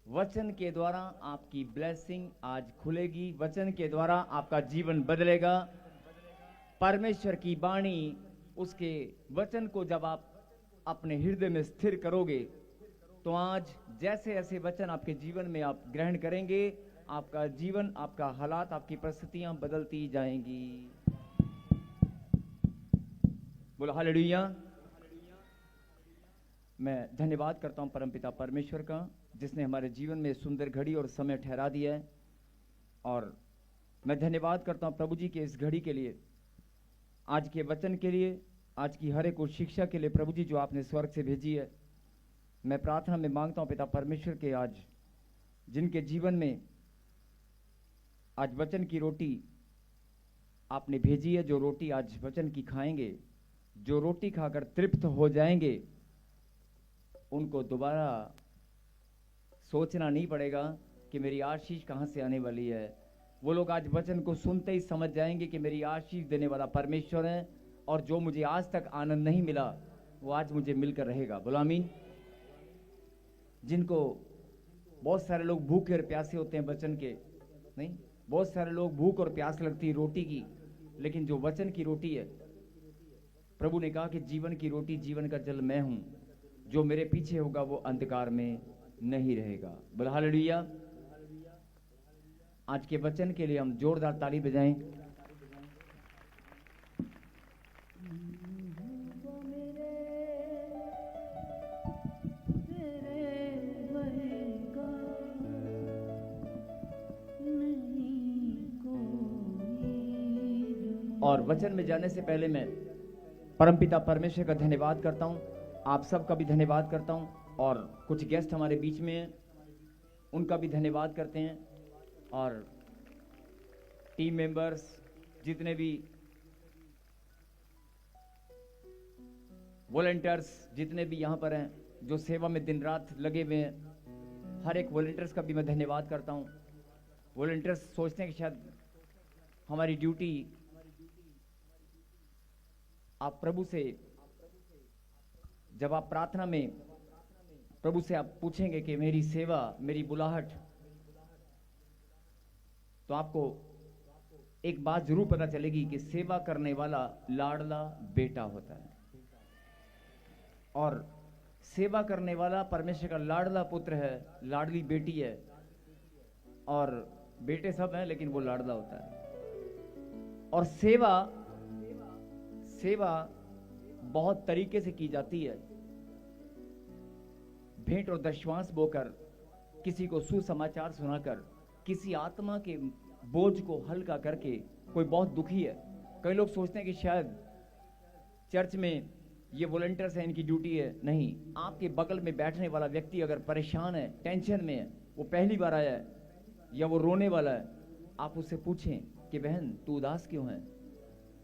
वचन के द्वारा आपकी ब्लेसिंग आज खुलेगी, वचन के द्वारा आपका जीवन बदलेगा। परमेश्वर की वाणी, उसके वचन को जब आप अपने हृदय में स्थिर करोगे तो आज जैसे ऐसे वचन आपके जीवन में आप ग्रहण करेंगे, आपका जीवन, आपका हालात, आपकी परिस्थितियां बदलती जाएंगी। बोलो हालेलुया। मैं धन्यवाद करता हूं परमपिता परमेश्वर का, जिसने हमारे जीवन में सुंदर घड़ी और समय ठहरा दिया है। और मैं धन्यवाद करता हूं प्रभु जी के इस घड़ी के लिए, आज के वचन के लिए, आज की हर एक शिक्षा के लिए प्रभु जी जो आपने स्वर्ग से भेजी है। मैं प्रार्थना में मांगता हूं पिता परमेश्वर के, आज जिनके जीवन में आज वचन की रोटी आपने भेजी है, जो रोटी आज वचन की खाएंगे, जो रोटी खाकर तृप्त हो जाएंगे, उनको दोबारा सोचना नहीं पड़ेगा कि मेरी आशीष कहां से आने वाली है। वो लोग आज वचन को सुनते ही समझ जाएंगे कि मेरी आशीष देने वाला परमेश्वर है, और जो मुझे आज तक आनंद नहीं मिला वो आज मुझे मिलकर रहेगा। बोलो आमीन। जिनको बहुत सारे लोग भूखे और प्यासे होते हैं वचन के, नहीं, बहुत सारे लोग भूख और प्यास लगती है रोटी की, लेकिन जो वचन की रोटी है, प्रभु ने कहा कि जीवन की रोटी, जीवन का जल मैं हूं, जो मेरे पीछे होगा वो अंधकार में नहीं रहेगा। बोलो हालेलुया। आज के वचन के लिए हम जोरदार ताली बजाएं। और वचन में जाने से पहले मैं परमपिता परमेश्वर का धन्यवाद करता हूं, आप सबका भी धन्यवाद करता हूं, और कुछ गेस्ट हमारे बीच में हैं, उनका भी धन्यवाद करते हैं। और टीम मेंबर्स, जितने भी वॉलंटियर्स, जितने भी यहाँ पर हैं, जो सेवा में दिन रात लगे हुए हैं, हर एक वॉलंटियर्स का भी मैं धन्यवाद करता हूँ। वॉलंटियर्स सोचते हैं कि शायद हमारी ड्यूटी, आप प्रभु से, जब आप प्रार्थना में प्रभु से आप पूछेंगे कि मेरी सेवा, मेरी बुलाहट, तो आपको एक बात जरूर पता चलेगी कि सेवा करने वाला लाडला बेटा होता है, और सेवा करने वाला परमेश्वर का लाडला पुत्र है, लाडली बेटी है। और बेटे सब हैं लेकिन वो लाडला होता है। और सेवा बहुत तरीके से की जाती है। भेंट और दशवांश बोकर, किसी को सुसमाचार सुनाकर, किसी आत्मा के बोझ को हल्का करके। कोई बहुत दुखी है, कई लोग सोचते हैं कि शायद चर्च में ये वॉलंटियर्स हैं, इनकी ड्यूटी है। नहीं, आपके बगल में बैठने वाला व्यक्ति अगर परेशान है, टेंशन में है, वो पहली बार आया है या वो रोने वाला है, आप उससे पूछें कि बहन तू उदास क्यों है।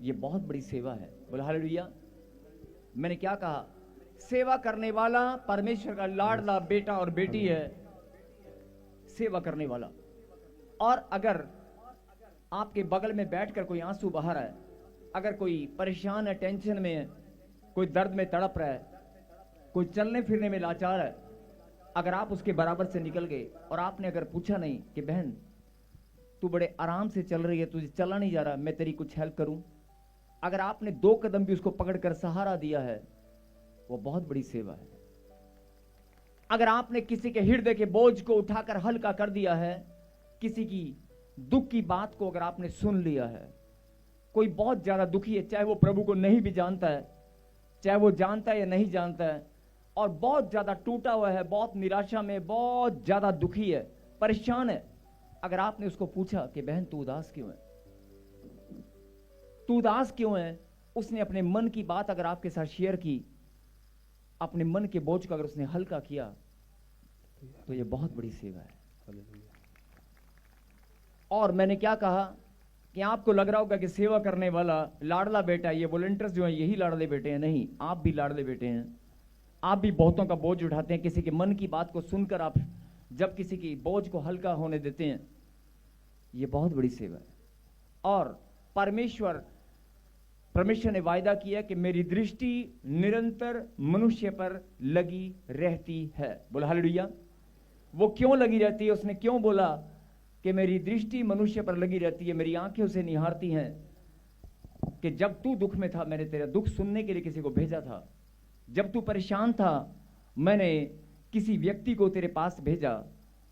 ये बहुत बड़ी सेवा है। बोला हालेलुया। मैंने क्या कहा? सेवा करने वाला परमेश्वर का लाडला बेटा और बेटी है, सेवा करने वाला। और अगर आपके बगल में बैठकर कोई आंसू बहा रहा है, अगर कोई परेशान है, टेंशन में है, कोई दर्द में तड़प रहा है, कोई चलने फिरने में लाचार है, अगर आप उसके बराबर से निकल गए और आपने अगर पूछा नहीं कि बहन तू बड़े आराम से चल रही है, तुझे चला नहीं जा रहा, मैं तेरी कुछ हेल्प करूं, अगर आपने 2 कदम भी उसको पकड़कर सहारा दिया है, वो बहुत बड़ी सेवा है। अगर आपने किसी के हृदय के बोझ को उठाकर हल्का कर दिया है, किसी की दुख की बात को अगर आपने सुन लिया है, कोई बहुत ज्यादा दुखी है, चाहे वो प्रभु को नहीं भी जानता है, चाहे वो जानता है या नहीं जानता है, और बहुत ज्यादा टूटा हुआ है, बहुत निराशा में, बहुत ज्यादा दुखी है, परेशान है, अगर आपने उसको पूछा कि बहन तू उदास क्यों है, तू उदास क्यों है, उसने अपने मन की बात अगर आपके साथ शेयर की, अपने मन के बोझ को अगर उसने हल्का किया, तो ये बहुत बड़ी सेवा है। और मैंने क्या कहा कि आपको लग रहा होगा कि सेवा करने वाला लाडला बेटा, ये वॉलंटियर्स जो हैं यही लाडले बेटे हैं। नहीं, आप भी लाडले बेटे हैं। आप भी बहुतों का बोझ उठाते हैं। किसी के मन की बात को सुनकर आप जब किसी की बोझ को हल्का होने देते हैं, ये बहुत बड़ी सेवा है। और परमेश्वर ने वायदा किया कि मेरी दृष्टि निरंतर मनुष्य पर लगी रहती है। बोलो हालेलुया। वो क्यों लगी रहती है, उसने क्यों बोला कि मेरी दृष्टि मनुष्य पर लगी रहती है, मेरी आंखें उसे निहारती हैं, कि जब तू दुख में था मैंने तेरा दुख सुनने के लिए किसी को भेजा था, जब तू परेशान था मैंने किसी व्यक्ति को तेरे पास भेजा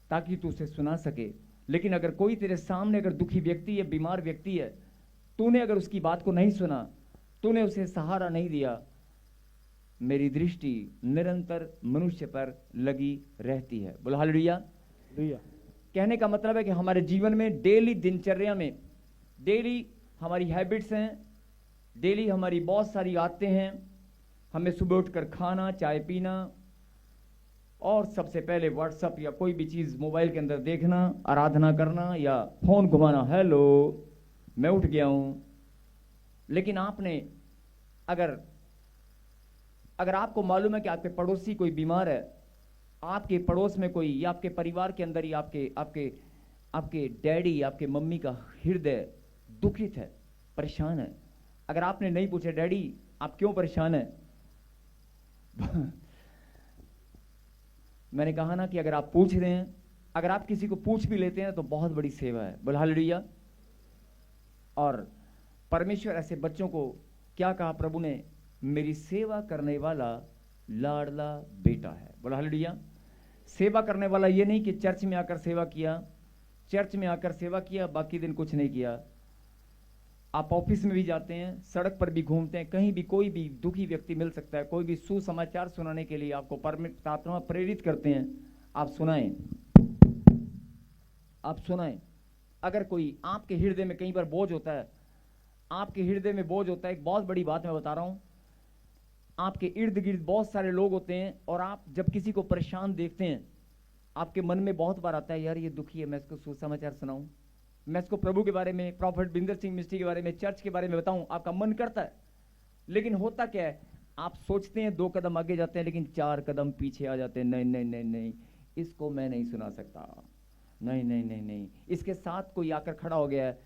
ताकि तू उसे सुना सके। लेकिन अगर कोई तेरे सामने अगर दुखी व्यक्ति है, बीमार व्यक्ति है, तूने अगर उसकी बात को नहीं सुना, तूने उसे सहारा नहीं दिया, मेरी दृष्टि निरंतर मनुष्य पर लगी रहती है। बोलो हालेलुया। कहने का मतलब है कि हमारे जीवन में डेली दिनचर्या में डेली हमारी हैबिट्स हैं, डेली हमारी बहुत सारी आदतें हैं। हमें सुबह उठकर खाना, चाय पीना और सबसे पहले व्हाट्सएप या कोई भी चीज़ मोबाइल के अंदर देखना, आराधना करना या फोन घुमाना, हेलो मैं उठ गया हूं। लेकिन आपने अगर आपको मालूम है कि आपके पड़ोसी कोई बीमार है, आपके पड़ोस में कोई या आपके परिवार के अंदर ही आपके डैडी, आपके मम्मी का हृदय दुखित है, परेशान है, अगर आपने नहीं पूछा डैडी आप क्यों परेशान है मैंने कहा ना कि अगर आप पूछ रहे हैं, अगर आप किसी को पूछ भी लेते हैं तो बहुत बड़ी सेवा है। बोल हालेलुया। और परमेश्वर ऐसे बच्चों को क्या कहा प्रभु ने, मेरी सेवा करने वाला लाडला बेटा है। बोल हालेलुया। सेवा करने वाला ये नहीं कि चर्च में आकर सेवा किया, चर्च में आकर सेवा किया बाकी दिन कुछ नहीं किया। आप ऑफिस में भी जाते हैं, सड़क पर भी घूमते हैं, कहीं भी कोई भी दुखी व्यक्ति मिल सकता है, कोई भी सुसमाचार सुनाने के लिए आपको परमेश्वर आत्मा प्रेरित करते हैं, आप सुनाएं, आप सुनाएं। अगर कोई आपके हृदय में कई बार बोझ होता है, आपके हृदय में बोझ होता है, एक बहुत बड़ी बात मैं बता रहा हूं, आपके इर्द गिर्द बहुत सारे लोग होते हैं और आप जब किसी को परेशान देखते हैं, आपके मन में बहुत बार आता है यार ये दुखी है, मैं इसको सुसमाचार सुनाऊं, मैं इसको प्रभु के बारे में, प्रॉफेट बिंदर सिंह मिस्त्री के बारे में, चर्च के बारे में बताऊं, आपका मन करता है। लेकिन होता क्या है, आप सोचते हैं 2 कदम आगे जाते हैं लेकिन 4 कदम पीछे आ जाते हैं। नहीं नहीं नहीं नहीं, इसको मैं नहीं सुना सकता, नहीं नहीं नहीं नहीं, इसके साथ कोई आकर खड़ा हो गया है,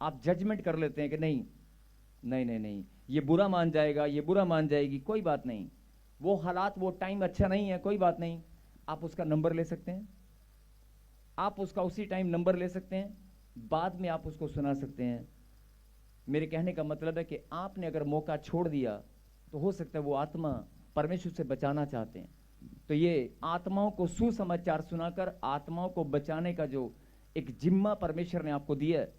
आप जजमेंट कर लेते हैं कि नहीं नहीं नहीं नहीं, ये बुरा मान जाएगा, ये बुरा मान जाएगी, कोई बात नहीं, वो हालात वो टाइम अच्छा नहीं है, कोई बात नहीं, आप उसका नंबर ले सकते हैं, आप उसका उसी टाइम नंबर ले सकते हैं, बाद में आप उसको सुना सकते हैं। मेरे कहने का मतलब है कि आपने अगर मौका छोड़ दिया तो हो सकता है वो आत्मा परमेश्वर से बचाना चाहते हैं। तो ये आत्माओं को सुसमाचार सुनाकर आत्माओं को बचाने का जो एक जिम्मा परमेश्वर ने आपको दिया है,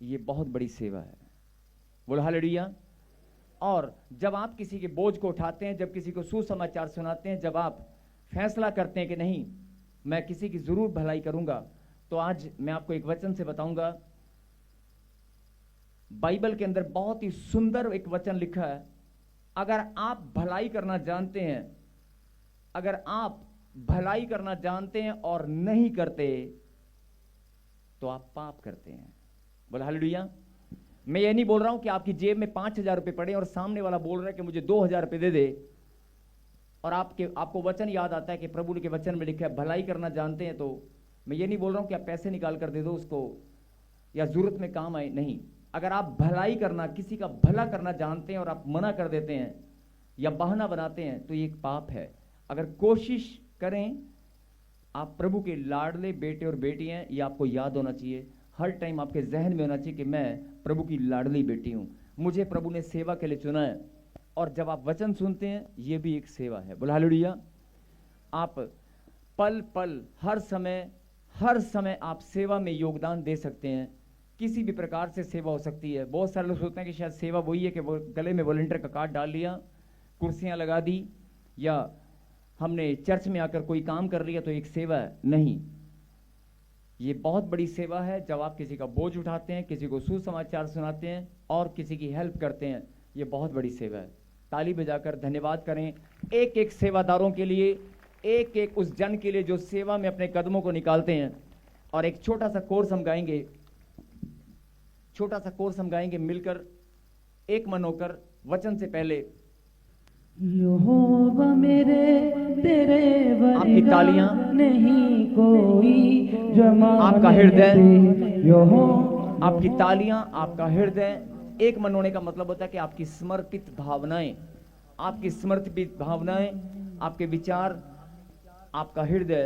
ये बहुत बड़ी सेवा है। बोलो हालेलुया। और जब आप किसी के बोझ को उठाते हैं, जब किसी को सुसमाचार सुनाते हैं, जब आप फैसला करते हैं कि नहीं मैं किसी की जरूर भलाई करूंगा, तो आज मैं आपको एक वचन से बताऊंगा। बाइबल के अंदर बहुत ही सुंदर एक वचन लिखा है, अगर आप भलाई करना जानते हैं, अगर आप भलाई करना जानते हैं और नहीं करते तो आप पाप करते हैं। बोला हालेलुया। मैं ये नहीं बोल रहा हूं कि आपकी जेब में 5,000 रुपए पड़े और सामने वाला बोल रहा है कि मुझे 2,000 रुपए दे दे, और आपको वचन याद आता है कि प्रभु के वचन में लिखा है भलाई करना जानते हैं। तो मैं ये नहीं बोल रहा हूं कि आप पैसे निकाल कर दे दो उसको या जरूरत में काम आए, नहीं। अगर आप भलाई करना, किसी का भला करना जानते हैं और आप मना कर देते हैं या बहाना बनाते हैं तो ये एक पाप है। अगर कोशिश करें, आप प्रभु के लाडले बेटे और बेटी हैं, ये आपको याद होना चाहिए, हर टाइम आपके जहन में होना चाहिए कि मैं प्रभु की लाडली बेटी हूं, मुझे प्रभु ने सेवा के लिए चुना है। और जब आप वचन सुनते हैं, ये भी एक सेवा है। बोला हालेलुया। आप पल पल हर समय आप सेवा में योगदान दे सकते हैं, किसी भी प्रकार से सेवा हो सकती है। बहुत सारे लोग सोचते हैं कि शायद सेवा वही है कि वो गले में वॉलंटियर का कार्ड डाल लिया, कुर्सियां लगा दी, या हमने चर्च में आकर कोई काम कर लिया तो एक सेवा है। नहीं, ये बहुत बड़ी सेवा है जब आप किसी का बोझ उठाते हैं, किसी को सुसमाचार सुनाते हैं और किसी की हेल्प करते हैं, ये बहुत बड़ी सेवा है। ताली बजाकर धन्यवाद करें एक एक सेवादारों के लिए, एक एक उस जन के लिए जो सेवा में अपने कदमों को निकालते हैं। और एक छोटा सा कोर्स हम गाएंगे मिलकर, एक मन होकर, वचन से पहले। यहोवा मेरे तेरे आपकी तालियां, नहीं कोई जमाने आपका हृदय, यहोवा आपकी तालियां, आपका हृदय एक मन होने का मतलब होता है कि आपकी समर्पित भावनाएं, आपके विचार, आपका हृदय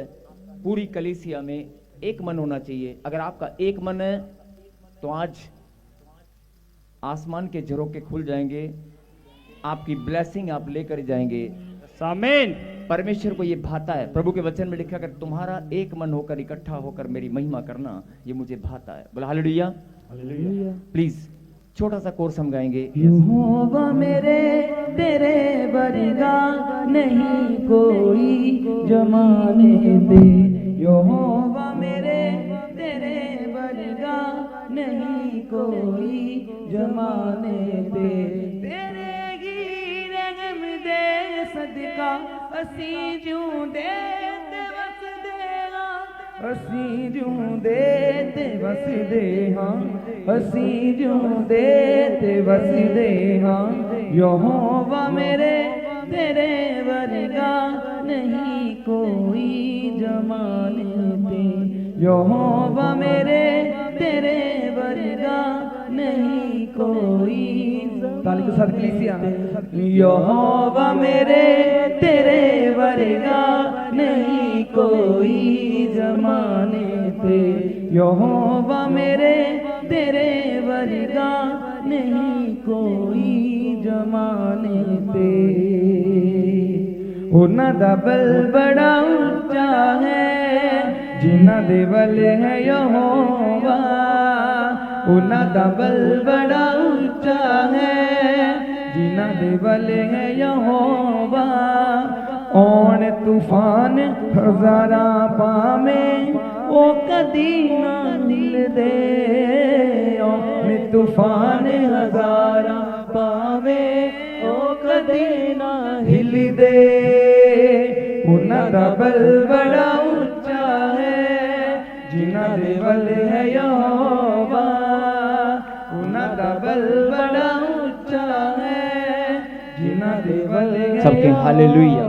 पूरी कलीसिया में एक मन होना चाहिए। अगर आपका एक मन है तो आज आसमान के झरोखे खुल जाएंगे, आपकी ब्लेसिंग आप लेकर जाएंगे। आमीन। परमेश्वर को ये भाता है। प्रभु के वचन में लिखा कर तुम्हारा एक मन होकर इकट्ठा होकर मेरी महिमा करना, ये मुझे भाता है। बोला हालेलुया। प्लीज छोटा सा कोर्स हम गाएंगे। यहोवा मेरे तेरे वर्गा नहीं कोई जमाने दे, यहोवा मेरे तेरे वर्गा नहीं कोई जमाने दे, तेरे ही रहम दे सदका असी जूं दे ते वस देगा, असी जूं दे ते वस दे हां, असी जूं दे ते वस दे हां, यहोवा मेरे तेरे वर्गा नहीं कोई जमाने दे, यहोवा मेरे तेरे वर्गा नहीं कोई। ताली के साथ कलीसिया, यहोवा मेरे तेरे वर्गा नहीं कोई जमाने दे, यहोवा मेरे तेरे वर्गा नहीं कोई जमाने दे। उन्हां दा बल बड़ा ऊंचा है जिन्हां दे बल है यहोवा, उन्हां दा बल बड़ा ऊंचा है जिन्हां दे बल है यहोवा, औण तूफान हजारा पावे ओ कदी ना हिलदे, औण तूफान हजारा पावे ओ कदी ना हिलदे, उन्हां दा बल बड़ा ऊंचा है जिन्हां दे बल है यहोवा, उन्हां दा बल बड़ा ऊंचा है जिन्हां दे बल है। सबके हालेलुया।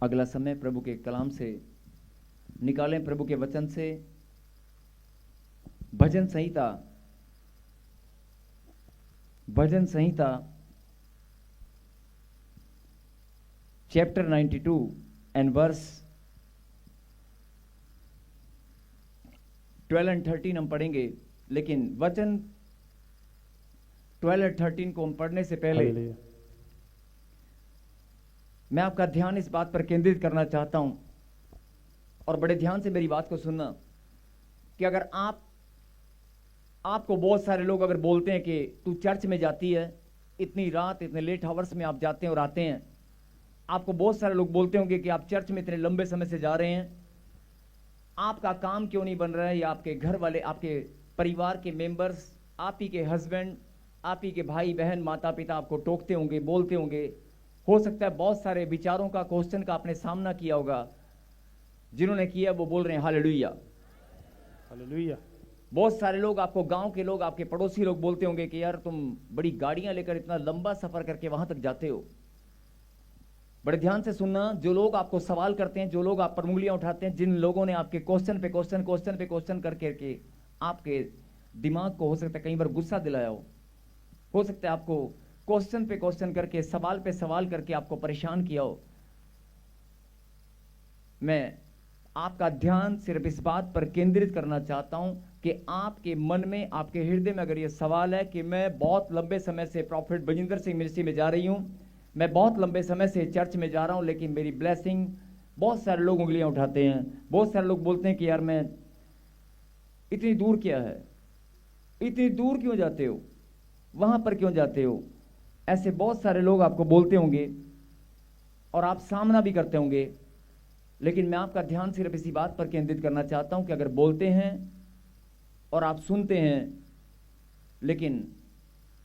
अगला समय प्रभु के कलाम से निकालें, प्रभु के वचन से भजन संहिता, भजन संहिता चैप्टर 92 एंड वर्स 12 एंड 13 हम पढ़ेंगे। लेकिन वचन 12 और 13 को हम पढ़ने से पहले मैं आपका ध्यान इस बात पर केंद्रित करना चाहता हूं, और बड़े ध्यान से मेरी बात को सुनना, कि अगर आपको बहुत सारे लोग अगर बोलते हैं कि तू चर्च में जाती है, इतनी रात इतने लेट आवर्स में आप जाते हैं और आते हैं, आपको बहुत सारे लोग बोलते होंगे कि आप चर्च में इतने लंबे समय से जा रहे हैं, आपका काम क्यों नहीं बन रहा है, या आपके घर वाले, आपके परिवार के मेंबर्स, आप ही के हस्बैंड, आप ही के भाई बहन, माता पिता आपको टोकते होंगे, बोलते होंगे। हो सकता है बहुत सारे विचारों का, क्वेश्चन का आपने सामना किया होगा। जिन्होंने किया वो बोल रहे हैं हालेलुया, हालेलुया। बहुत सारे लोग, आपको गांव के लोग, आपके पड़ोसी लोग बोलते होंगे कि यार तुम बड़ी गाड़ियां लेकर इतना लंबा सफर करके वहां तक जाते हो। बड़े ध्यान से सुनना, जो लोग आपको सवाल करते हैं, जो लोग आप पर उंगलियां उठाते हैं, जिन लोगों ने आपके क्वेश्चन पे क्वेश्चन, क्वेश्चन पे क्वेश्चन करके आपके दिमाग को हो सकता है कई बार गुस्सा दिलाया हो सकता है आपको क्वेश्चन पे क्वेश्चन करके, सवाल पे सवाल करके आपको परेशान किया हो। मैं आपका ध्यान सिर्फ इस बात पर केंद्रित करना चाहता हूं कि आपके मन में, आपके हृदय में अगर यह सवाल है कि मैं बहुत लंबे समय से प्रॉफिट बजिंदर सिंह मिनिस्ट्री में जा रही हूं, मैं बहुत लंबे समय से चर्च में जा रहा हूं, लेकिन मेरी ब्लेसिंग, बहुत सारे लोग उंगलियां उठाते हैं, बहुत सारे लोग बोलते हैं कि यार मैं इतनी दूर क्या है, इतनी दूर क्यों जाते हो, वहां पर क्यों जाते हो, ऐसे बहुत सारे लोग आपको बोलते होंगे और आप सामना भी करते होंगे। लेकिन मैं आपका ध्यान सिर्फ इसी बात पर केंद्रित करना चाहता हूं कि अगर बोलते हैं और आप सुनते हैं, लेकिन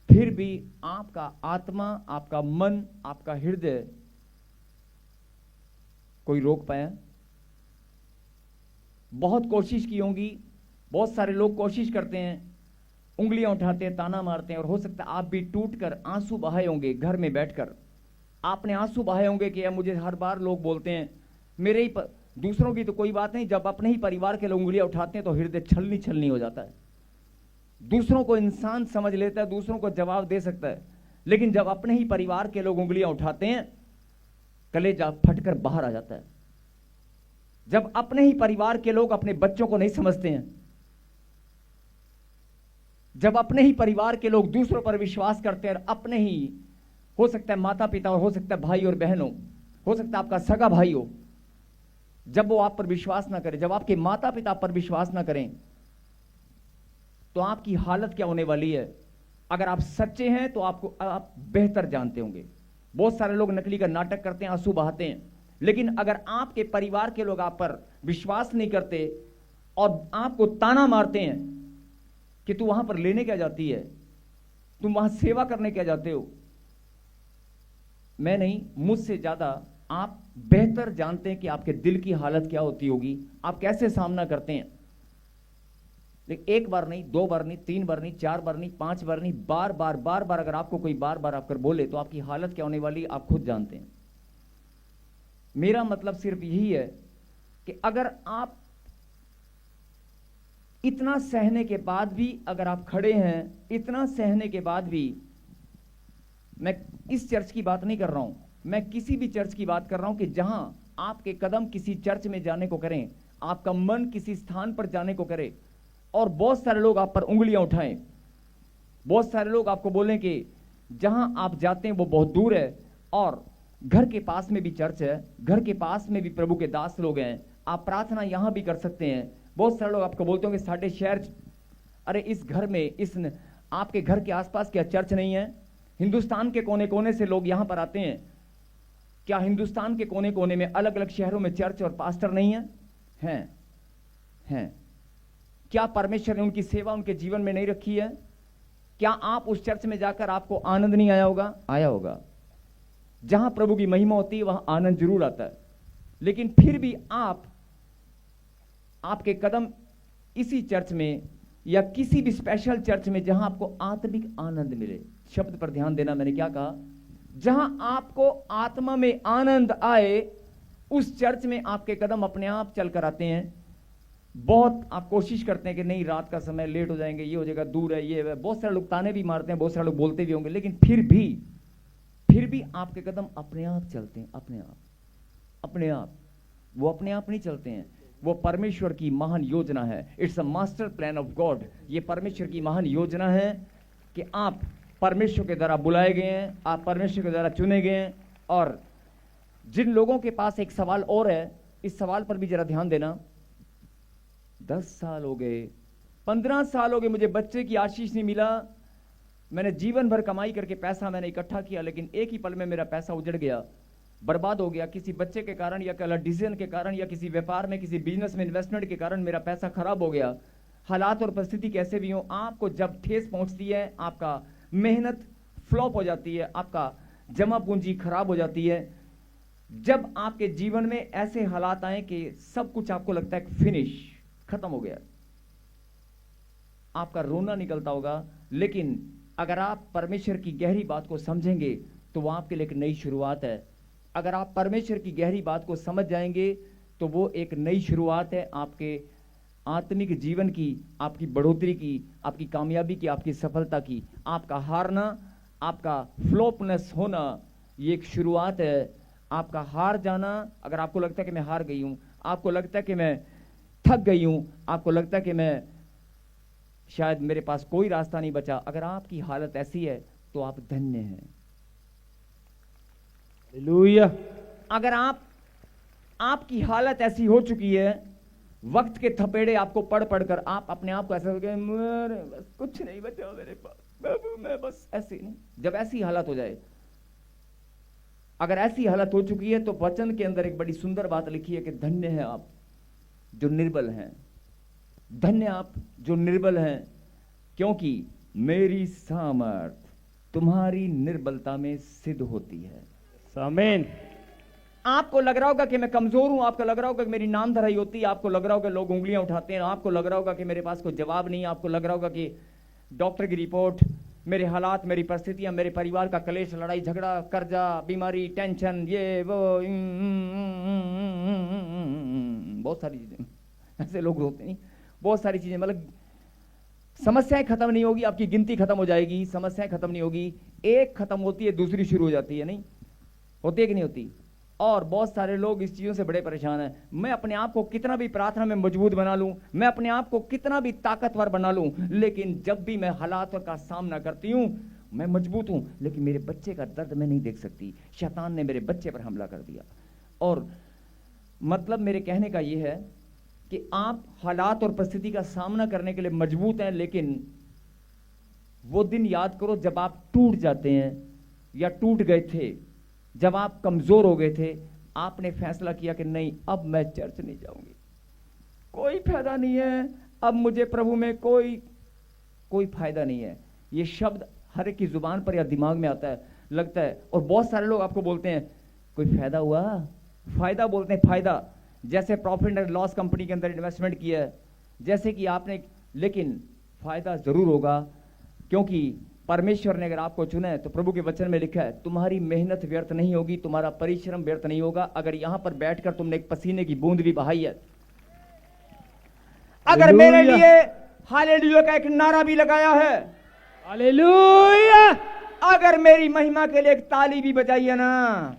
फिर भी आपका आत्मा, आपका मन, आपका हृदय कोई रोक पाया? बहुत कोशिश की होंगी, बहुत सारे लोग कोशिश करते हैं, उंगलियां उठाते हैं, ताना मारते हैं, और हो सकता है आप भी टूटकर आंसू बहाए होंगे। घर में बैठकर आपने आंसू बहाए होंगे कि यार मुझे हर बार लोग बोलते हैं, मेरे ही दूसरों की तो कोई बात नहीं, जब अपने ही परिवार के लोग उंगलियां उठाते हैं तो हृदय छलनी छलनी हो जाता है। दूसरों को इंसान समझ लेता है, दूसरों को जवाब दे सकता है, लेकिन जब अपने ही परिवार के लोग उंगलियां उठाते हैं कलेजा फटकर बाहर आ जाता है। जब अपने ही परिवार के लोग अपने बच्चों को नहीं समझते हैं, जब अपने ही परिवार के लोग दूसरों पर विश्वास करते हैं, अपने ही हो सकता है माता पिता और हो सकता है भाई और बहन हो सकता है आपका सगा भाई हो, जब वो आप पर विश्वास ना करें, जब आपके माता पिता पर विश्वास ना करें, तो आपकी हालत क्या होने वाली है? अगर आप सच्चे हैं तो आप बेहतर जानते होंगे। बहुत सारे लोग नकली का नाटक करते हैं, आंसू बहाते हैं, लेकिन अगर आपके परिवार के लोग आप पर विश्वास नहीं करते और आपको ताना मारते हैं कि तू वहां पर लेने क्या जाती है, तुम वहां सेवा करने क्या जाते हो, मैं नहीं, मुझसे ज्यादा आप बेहतर जानते हैं कि आपके दिल की हालत क्या होती होगी, आप कैसे सामना करते हैं। लेकिन एक बार नहीं, दो बार नहीं, तीन बार नहीं, चार बार नहीं, पांच बार नहीं, बार बार अगर आपको कोई बार बार आकर बोले तो आपकी हालत क्या होने वाली आप खुद जानते हैं। मेरा मतलब सिर्फ यही है कि अगर आप इतना सहने के बाद भी अगर आप खड़े हैं, इतना सहने के बाद भी, मैं इस चर्च की बात नहीं कर रहा हूं, मैं किसी भी चर्च की बात कर रहा हूं कि जहां आपके कदम किसी चर्च में जाने को करें, आपका मन किसी स्थान पर जाने को करे और बहुत सारे लोग आप पर उंगलियां उठाएं, बहुत सारे लोग आपको बोलें कि जहां आप जाते हैं वो बहुत दूर है और घर के पास में भी चर्च है, घर के पास में भी प्रभु के दास लोग हैं, आप प्रार्थना यहां भी कर सकते हैं। बहुत सारे लोग आपको बोलते होंगे साढ़े शहर, अरे इस घर में, आपके घर के आसपास क्या चर्च नहीं है? हिंदुस्तान के कोने कोने से लोग यहां पर आते हैं, क्या हिंदुस्तान के कोने कोने में अलग अलग शहरों में चर्च और पास्टर नहीं है? हैं। क्या परमेश्वर ने उनकी सेवा उनके जीवन में नहीं रखी है? क्या आप उस चर्च में जाकर आपको आनंद नहीं आया होगा? आया होगा। जहां प्रभु की महिमा होती है वहां आनंद जरूर आता है, लेकिन फिर भी आपके कदम इसी चर्च में या किसी भी स्पेशल चर्च में जहां आपको आत्मिक आनंद मिले, शब्द पर ध्यान देना, मैंने क्या कहा, जहां आपको आत्मा में आनंद आए, उस चर्च में आपके कदम अपने आप चलकर आते हैं। बहुत आप कोशिश करते हैं कि नहीं रात का समय, लेट हो जाएंगे, ये हो जाएगा, दूर है, ये है, बहुत सारे लोग ताने भी मारते हैं, बहुत सारे लोग बोलते भी होंगे, लेकिन फिर भी आपके कदम अपने आप चलते हैं, अपने आप। वो अपने आप नहीं चलते हैं, वो परमेश्वर की महान योजना है। It's a master plan of God. ये परमेश्वर की महान योजना है कि आप परमेश्वर के द्वारा बुलाए गए हैं, आप परमेश्वर के द्वारा चुने गए हैं। और जिन लोगों के पास एक सवाल और है, इस सवाल पर भी जरा ध्यान देना, 10 साल हो गए, 15 साल हो गए, मुझे बच्चे की आशीष नहीं मिला, मैंने जीवन भर कमाई करके पैसा मैंने इकट्ठा किया, लेकिन एक ही पल में मेरा पैसा उजड़ गया, बर्बाद हो गया, किसी बच्चे के कारण या गलत डिसीजन के कारण या किसी व्यापार में, किसी बिजनेस में इन्वेस्टमेंट के कारण मेरा पैसा खराब हो गया। हालात और परिस्थिति कैसे भी हो, आपको जब ठेस पहुंचती है, आपका मेहनत फ्लॉप हो जाती है, आपका जमा पूंजी खराब हो जाती है, जब आपके जीवन में ऐसे हालात आए कि सब कुछ आपको लगता है फिनिश, खत्म हो गया, आपका रोना निकलता होगा। लेकिन अगर आप परमेश्वर की गहरी बात को समझेंगे तो वो आपके लिए एक नई शुरुआत है। अगर आप परमेश्वर की गहरी बात को समझ जाएंगे तो वो एक नई शुरुआत है आपके आत्मिक जीवन की, आपकी बढ़ोतरी की, आपकी कामयाबी की, आपकी सफलता की। आपका हारना, आपका फ्लॉपनेस होना, ये एक शुरुआत है। आपका हार जाना, अगर आपको लगता है कि मैं हार गई हूं, आपको लगता है कि मैं थक गई हूं, आपको लगता है कि मैं शायद मेरे पास कोई रास्ता नहीं बचा, अगर आपकी हालत ऐसी है तो आप धन्य हैं। हालेलुया। अगर आपकी हालत ऐसी हो चुकी है, वक्त के थपेड़े आपको पढ़ कर आप अपने आप को ऐसा हो गए, बस कुछ नहीं बचा मेरे पास, बाबू मैं बस ऐसे नहीं। जब ऐसी हालत हो जाए, अगर ऐसी हालत हो चुकी है, तो वचन के अंदर एक बड़ी सुंदर बात लिखी है कि धन्य है आप जो निर्बल हैं, धन्य आप जो निर्बल हैं, क्योंकि मेरी सामर्थ तुम्हारी निर्बलता में सिद्ध होती है। आमीन। आपको लग रहा होगा कि मैं कमजोर हूं, आपको लग रहा होगा कि मेरी नाम धराई होती है, आपको लग रहा होगा लोग उंगलियां उठाते हैं, आपको लग रहा होगा कि मेरे पास कोई जवाब नहीं, आपको लग रहा होगा कि डॉक्टर की रिपोर्ट, मेरे हालात, मेरी परिस्थितियां, मेरे परिवार का कलेश, लड़ाई झगड़ा, कर्जा, बीमारी, टेंशन, ये वो, बहुत सारी चीजें, ऐसे लोग होते नहीं, बहुत सारी चीजें, मतलब समस्याएं खत्म नहीं होगी, आपकी गिनती खत्म हो जाएगी, समस्याएं खत्म नहीं होगी, एक खत्म होती है दूसरी शुरू हो जाती है, नहीं होती है कि नहीं होती? और बहुत सारे लोग इस चीज़ों से बड़े परेशान हैं। मैं अपने आप को कितना भी प्रार्थना में मजबूत बना लूं, मैं अपने आप को कितना भी ताकतवर बना लूं, लेकिन जब भी मैं हालात का सामना करती हूं, मैं मजबूत हूं, लेकिन मेरे बच्चे का दर्द मैं नहीं देख सकती। शैतान ने मेरे बच्चे पर हमला कर दिया। और मतलब मेरे कहने का यह है कि आप हालात और परिस्थिति का सामना करने के लिए मजबूत हैं, लेकिन वो दिन याद करो जब आप टूट जाते हैं या टूट गए थे, जब आप कमजोर हो गए थे, आपने फैसला किया कि नहीं, अब मैं चर्च नहीं जाऊंगी, कोई फायदा नहीं है, अब मुझे प्रभु में कोई फायदा नहीं है। ये शब्द हर एक की जुबान पर या दिमाग में आता है, लगता है। और बहुत सारे लोग आपको बोलते हैं कोई फायदा हुआ, फायदा बोलते हैं, फायदा। जैसे प्रॉफिट एंड लॉस कंपनी के अंदर इन्वेस्टमेंट किया है, जैसे कि आपने, लेकिन फायदा जरूर होगा, क्योंकि परमेश्वर ने अगर आपको चुना है तो प्रभु के वचन में लिखा है तुम्हारी मेहनत व्यर्थ नहीं होगी, तुम्हारा परिश्रम व्यर्थ नहीं होगा। अगर यहां पर बैठकर तुमने एक पसीने की बूंद भी बहाई है, अगर मेरे लिए हालेलुया का एक नारा भी लगाया है, हालेलुया, अगर मेरी महिमा के लिए एक ताली भी बजाई है ना,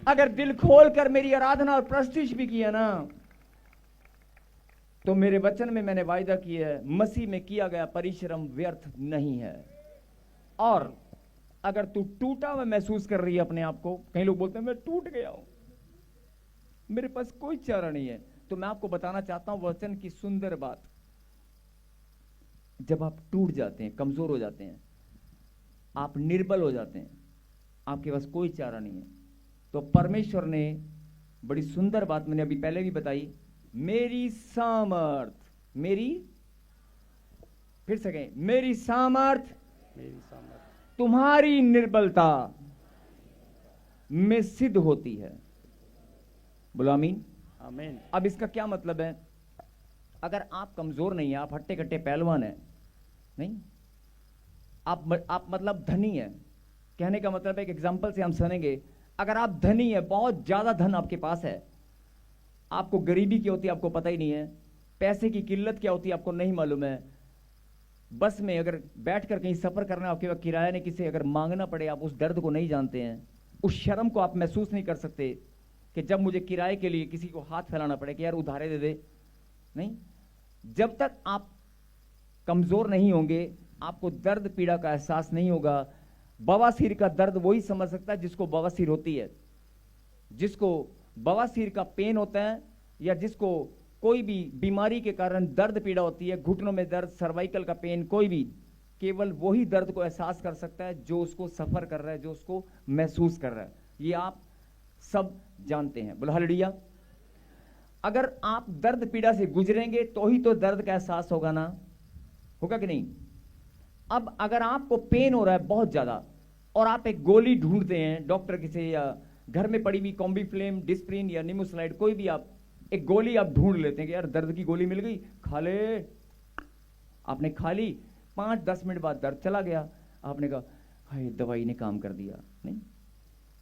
अगर दिल खोलकर मेरी आराधना और प्रस्तुति भी की है ना, तो मेरे वचन में मैंने वायदा किया है मसीह में किया गया परिश्रम व्यर्थ नहीं है। और अगर तू टूटा हुआ महसूस कर रही है अपने आप को, कई लोग बोलते हैं मैं टूट गया हूं, मेरे पास कोई चारा नहीं है, तो मैं आपको बताना चाहता हूं वचन की सुंदर बात। जब आप टूट जाते हैं, कमजोर हो जाते हैं, आप निर्बल हो जाते हैं, आपके पास कोई चारा नहीं है, तो परमेश्वर ने बड़ी सुंदर बात मैंने अभी पहले भी बताई, मेरी सामर्थ, मेरी, फिर से कहें, मेरी सामर्थ तुम्हारी निर्बलता में सिद्ध होती है। बोलो आमीन। आमीन। अब इसका क्या मतलब है? अगर आप कमजोर नहीं है, आप हट्टे कट्टे पहलवान है, नहीं, आप मतलब धनी है, कहने का मतलब है, एक एग्जांपल से हम सुनेंगे, अगर आप धनी है, बहुत ज्यादा धन आपके पास है, आपको गरीबी क्या होती है आपको पता ही नहीं है, पैसे की किल्लत क्या होती है आपको नहीं मालूम है, बस में अगर बैठकर कहीं सफर करना है, आपके पास किराया ने किसी अगर मांगना पड़े, आप उस दर्द को नहीं जानते हैं, उस शर्म को आप महसूस नहीं कर सकते कि जब मुझे किराए के लिए किसी को हाथ फैलाना पड़े कि यार उधारे दे दे, नहीं, जब तक आप कमजोर नहीं होंगे आपको दर्द पीड़ा का एहसास नहीं होगा। बवासीर का दर्द वही समझ सकता है जिसको बवासीर होती है, जिसको बवासीर का पेन होता है, या जिसको कोई भी बीमारी के कारण दर्द पीड़ा होती है, घुटनों में दर्द, सर्वाइकल का पेन, कोई भी, केवल वही दर्द को एहसास कर सकता है जो उसको सफर कर रहा है, जो उसको महसूस कर रहा है। ये आप सब जानते हैं। बोलो हालेलुया। अगर आप दर्द पीड़ा से गुजरेंगे तो ही तो दर्द का एहसास होगा ना, होगा कि नहीं? अब अगर आपको पेन हो रहा है बहुत ज्यादा और आप एक गोली ढूंढते हैं डॉक्टर किसे, या घर में पड़ी हुई कॉम्बीफ्लेम, डिस्प्रिन या निमोसलाइड, कोई भी आप एक गोली आप ढूंढ लेते हैं कि यार दर्द की गोली मिल गई, खा ले, आपने खा ली, 5-10 मिनट बाद दर्द चला गया, आपने कहा हाय दवाई ने काम कर दिया, नहीं,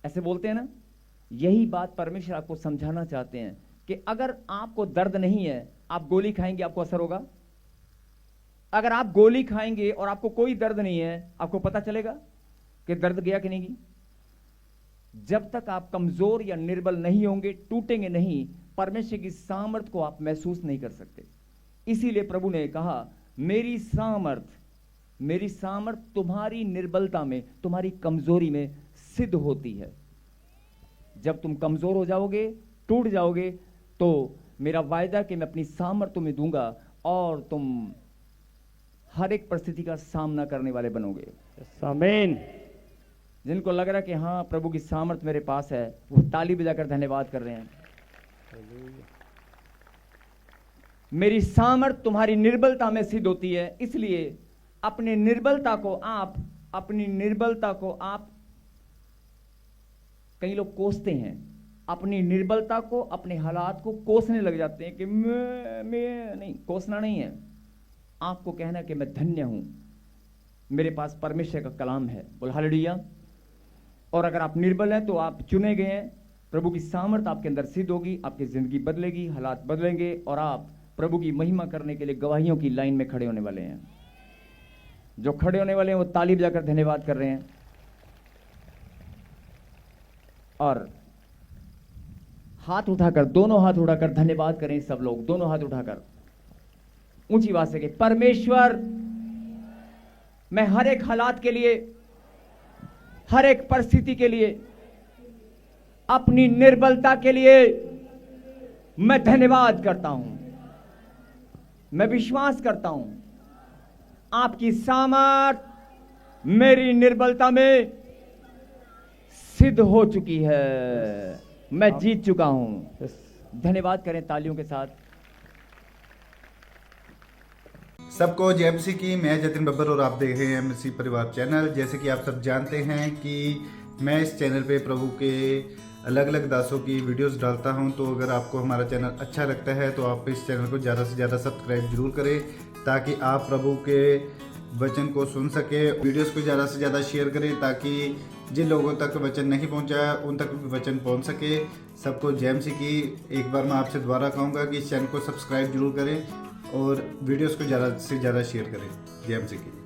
ऐसे बोलते हैं ना। यही बात परमेश्वर आपको समझाना चाहते हैं कि अगर आपको दर्द नहीं है, आप गोली खाएंगे, आपको असर होगा? अगर आप गोली खाएंगे और आपको कोई दर्द नहीं है, आपको पता चलेगा कि दर्द गया कि नहीं गई? जब तक आप कमजोर या निर्बल नहीं होंगे, टूटेंगे नहीं, परमेश्वर की सामर्थ को आप महसूस नहीं कर सकते। इसीलिए प्रभु ने कहा मेरी सामर्थ तुम्हारी निर्बलता में, तुम्हारी कमजोरी में सिद्ध होती है। जब तुम कमजोर हो जाओगे, टूट जाओगे, तो मेरा वायदा कि मैं अपनी सामर्थ तुम्हें दूंगा और तुम हर एक परिस्थिति का सामना करने वाले बनोगे। आमीन। जिनको लग रहा है कि हाँ प्रभु की सामर्थ मेरे पास है, वो ताली बजाकर धन्यवाद कर रहे हैं। मेरी सामर्थ तुम्हारी निर्बलता में सिद्ध होती है। इसलिए अपनी निर्बलता को आप कई लोग कोसते हैं, अपनी निर्बलता को, अपने हालात को कोसने लग जाते हैं कि मैं नहीं, कोसना नहीं है, आपको कहना कि मैं धन्य हूं, मेरे पास परमेश्वर का कलाम है। बोल हालेलुया। और अगर आप निर्बल हैं तो आप चुने गए हैं, प्रभु की सामर्थ आपके अंदर सिद्ध होगी, आपकी जिंदगी बदलेगी, हालात बदलेंगे और आप प्रभु की महिमा करने के लिए गवाहियों की लाइन में खड़े होने वाले हैं। जो खड़े होने वाले हैं वो ताली बजाकर धन्यवाद कर रहे हैं। और हाथ उठाकर, दोनों हाथ उठाकर धन्यवाद करें सब लोग, दोनों हाथ उठाकर ऊंची आवाज से कहें, परमेश्वर मैं हर एक हालात के लिए, हर एक परिस्थिति के लिए, अपनी निर्बलता के लिए मैं धन्यवाद करता हूं। मैं विश्वास करता हूं आपकी सामर्थ मेरी निर्बलता में सिद्ध हो चुकी है। मैं जीत चुका हूं। धन्यवाद करें तालियों के साथ। सबको जय मसीह की। मैं जतिन बब्बर और आप देख रहे हैं मसीह परिवार चैनल। जैसे कि आप सब जानते हैं कि मैं इस चैनल पे प्रभु के अलग अलग दासों की वीडियोस डालता हूं, तो अगर आपको हमारा चैनल अच्छा लगता है तो आप इस चैनल को ज़्यादा से ज़्यादा सब्सक्राइब जरूर करें, ताकि आप प्रभु के वचन को सुन सके। वीडियोस को ज़्यादा से ज़्यादा शेयर करें, ताकि जिन लोगों तक वचन नहीं पहुंचा उन तक भी वचन पहुंच सके। सबको जय मसीह की। एक बार मैं आपसे दोबारा कहूँगा कि इस चैनल को सब्सक्राइब जरूर करें और वीडियोस को ज़्यादा से ज़्यादा शेयर करें। जय मसीह की।